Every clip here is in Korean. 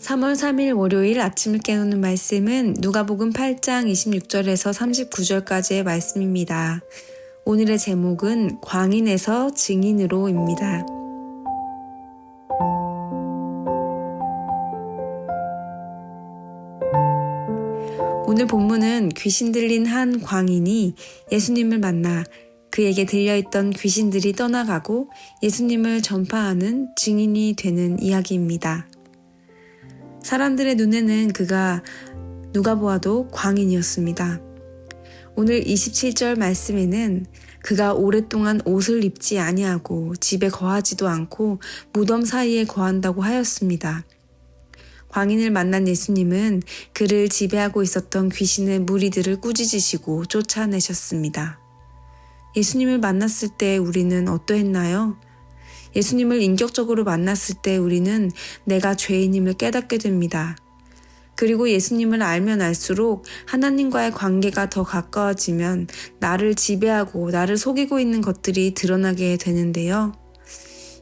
3월 3일 월요일 아침을 깨우는 말씀은 누가복음 8장 26절에서 39절까지의 말씀입니다. 오늘의 제목은 광인에서 증인으로입니다. 오늘 본문은 귀신 들린 한 광인이 예수님을 만나 그에게 들려있던 귀신들이 떠나가고 예수님을 전파하는 증인이 되는 이야기입니다. 사람들의 눈에는 그가 누가 보아도 광인이었습니다. 오늘 27절 말씀에는 그가 오랫동안 옷을 입지 아니하고 집에 거하지도 않고 무덤 사이에 거한다고 하였습니다. 광인을 만난 예수님은 그를 지배하고 있었던 귀신의 무리들을 꾸짖으시고 쫓아내셨습니다. 예수님을 만났을 때 우리는 어떠했나요? 예수님을 인격적으로 만났을 때 우리는 내가 죄인임을 깨닫게 됩니다. 그리고 예수님을 알면 알수록 하나님과의 관계가 더 가까워지면 나를 지배하고 나를 속이고 있는 것들이 드러나게 되는데요.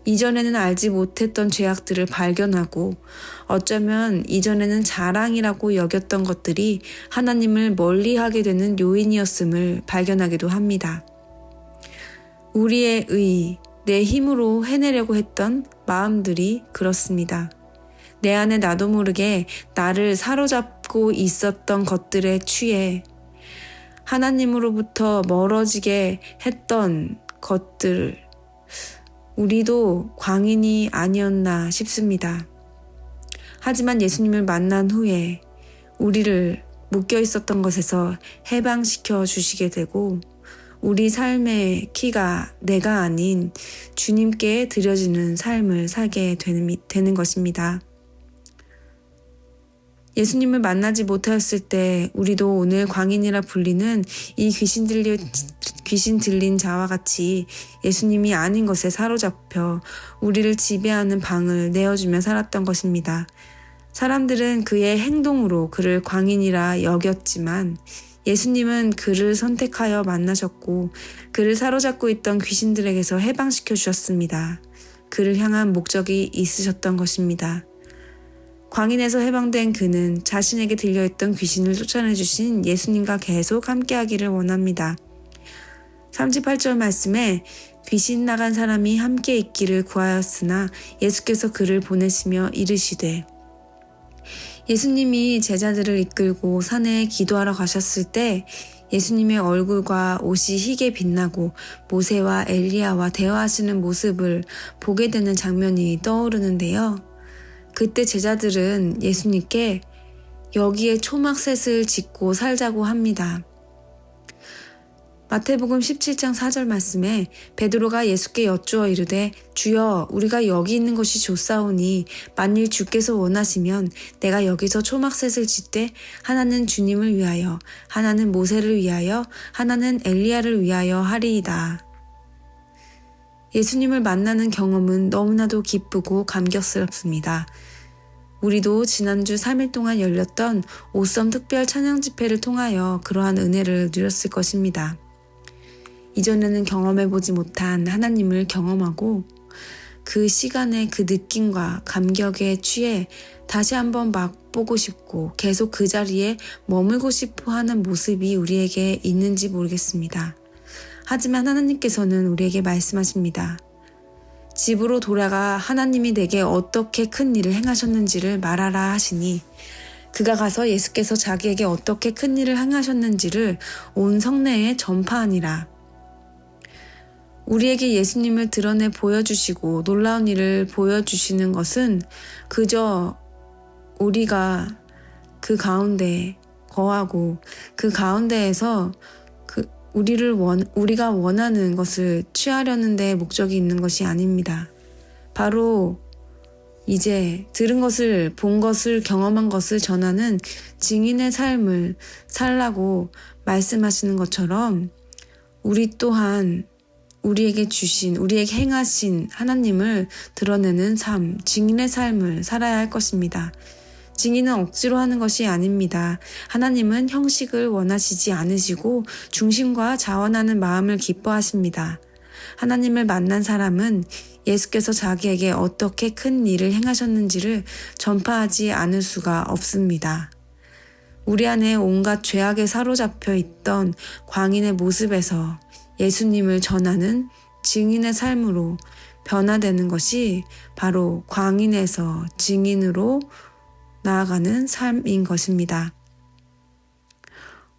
이전에는 알지 못했던 죄악들을 발견하고 어쩌면 이전에는 자랑이라고 여겼던 것들이 하나님을 멀리하게 되는 요인이었음을 발견하기도 합니다. 우리의 내 힘으로 해내려고 했던 마음들이 그렇습니다. 내 안에 나도 모르게 나를 사로잡고 있었던 것들에 취해 하나님으로부터 멀어지게 했던 것들, 우리도 광인이 아니었나 싶습니다. 하지만 예수님을 만난 후에 우리를 묶여 있었던 것에서 해방시켜 주시게 되고 우리 삶의 키가 내가 아닌 주님께 드려지는 삶을 살게 되는 것입니다. 예수님을 만나지 못하였을 때 우리도 오늘 광인이라 불리는 이 귀신 들린 자와 같이 예수님이 아닌 것에 사로잡혀 우리를 지배하는 방을 내어주며 살았던 것입니다. 사람들은 그의 행동으로 그를 광인이라 여겼지만 예수님은 그를 선택하여 만나셨고 그를 사로잡고 있던 귀신들에게서 해방시켜 주셨습니다. 그를 향한 목적이 있으셨던 것입니다. 광인에서 해방된 그는 자신에게 들려있던 귀신을 쫓아내 주신 예수님과 계속 함께하기를 원합니다. 38절 말씀에 귀신 나간 사람이 함께 있기를 구하였으나 예수께서 그를 보내시며 이르시되 예수님이 제자들을 이끌고 산에 기도하러 가셨을 때 예수님의 얼굴과 옷이 희게 빛나고 모세와 엘리야와 대화하시는 모습을 보게 되는 장면이 떠오르는데요. 그때 제자들은 예수님께 여기에 초막셋을 짓고 살자고 합니다. 마태복음 17장 4절 말씀에 베드로가 예수께 여쭈어 이르되 주여 우리가 여기 있는 것이 좋사오니 만일 주께서 원하시면 내가 여기서 초막셋을 짓되 하나는 주님을 위하여 하나는 모세를 위하여 하나는 엘리야를 위하여 하리이다. 예수님을 만나는 경험은 너무나도 기쁘고 감격스럽습니다. 우리도 지난주 3일 동안 열렸던 오썸 특별 찬양 집회를 통하여 그러한 은혜를 누렸을 것입니다. 이전에는 경험해보지 못한 하나님을 경험하고 그 시간의 그 느낌과 감격에 취해 다시 한번 맛보고 싶고 계속 그 자리에 머물고 싶어 하는 모습이 우리에게 있는지 모르겠습니다. 하지만 하나님께서는 우리에게 말씀하십니다. 집으로 돌아가 하나님이 내게 어떻게 큰 일을 행하셨는지를 말하라 하시니 그가 가서 예수께서 자기에게 어떻게 큰 일을 행하셨는지를 온 성내에 전파하니라. 우리에게 예수님을 드러내 보여주시고 놀라운 일을 보여주시는 것은 그저 우리가 그 가운데 거하고 그 가운데에서 우리가 원하는 것을 취하려는 데 목적이 있는 것이 아닙니다. 바로 이제 들은 것을, 본 것을, 경험한 것을 전하는 증인의 삶을 살라고 말씀하시는 것처럼 우리 또한 우리에게 행하신 하나님을 드러내는 삶, 증인의 삶을 살아야 할 것입니다. 증인은 억지로 하는 것이 아닙니다. 하나님은 형식을 원하시지 않으시고 중심과 자원하는 마음을 기뻐하십니다. 하나님을 만난 사람은 예수께서 자기에게 어떻게 큰 일을 행하셨는지를 전파하지 않을 수가 없습니다. 우리 안에 온갖 죄악에 사로잡혀 있던 광인의 모습에서 예수님을 전하는 증인의 삶으로 변화되는 것이 바로 광인에서 증인으로 나아가는 삶인 것입니다.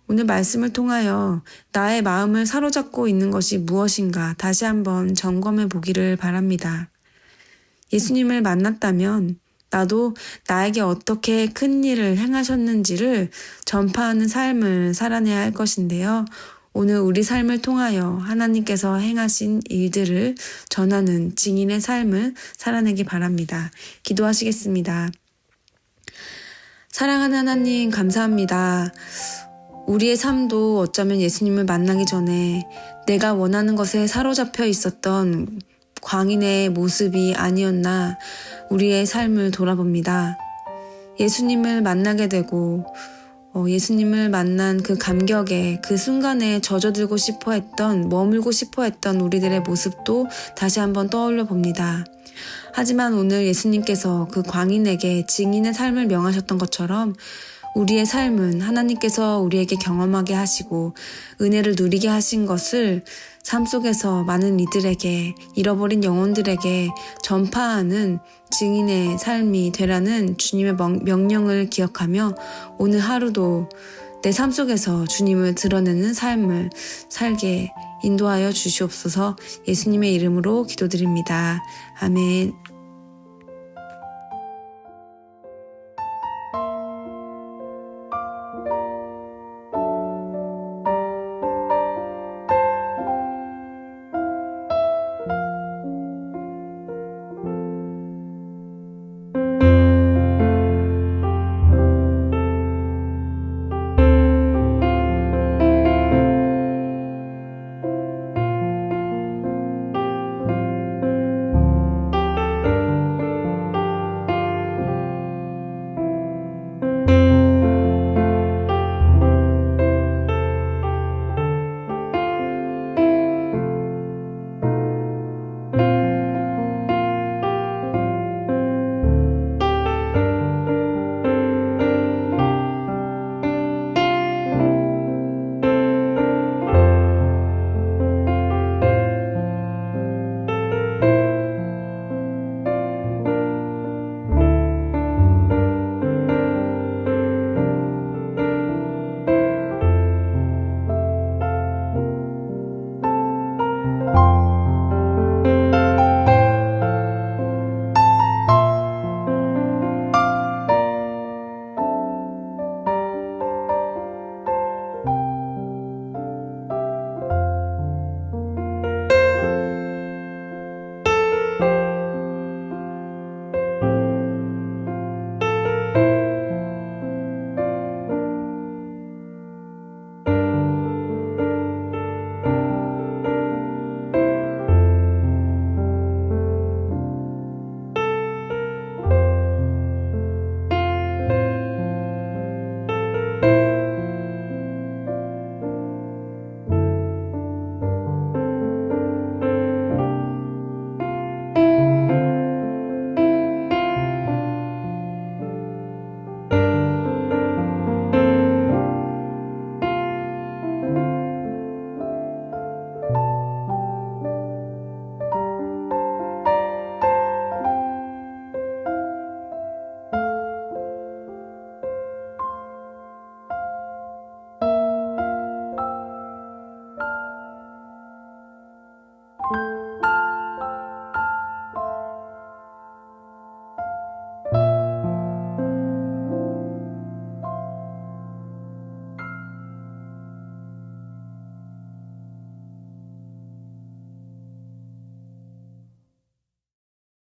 오늘 말씀을 통하여 나의 마음을 사로잡고 있는 것이 무엇인가 다시 한번 점검해 보기를 바랍니다. 예수님을 만났다면 나도 나에게 어떻게 큰 일을 행하셨는지를 전파하는 삶을 살아내야 할 것인데요. 오늘 우리 삶을 통하여 하나님께서 행하신 일들을 전하는 증인의 삶을 살아내기 바랍니다. 기도하시겠습니다. 사랑하는 하나님, 감사합니다. 우리의 삶도 어쩌면 예수님을 만나기 전에 내가 원하는 것에 사로잡혀 있었던 광인의 모습이 아니었나 우리의 삶을 돌아봅니다. 예수님을 만나게 되고 예수님을 만난 그 감격에 그 순간에 젖어들고 싶어 했던, 머물고 싶어 했던 우리들의 모습도 다시 한번 떠올려 봅니다. 하지만 오늘 예수님께서 그 광인에게 증인의 삶을 명하셨던 것처럼 우리의 삶은 하나님께서 우리에게 경험하게 하시고 은혜를 누리게 하신 것을 삶 속에서 많은 이들에게, 잃어버린 영혼들에게 전파하는 증인의 삶이 되라는 주님의 명령을 기억하며 오늘 하루도 내 삶 속에서 주님을 드러내는 삶을 살게 인도하여 주시옵소서. 예수님의 이름으로 기도드립니다. 아멘.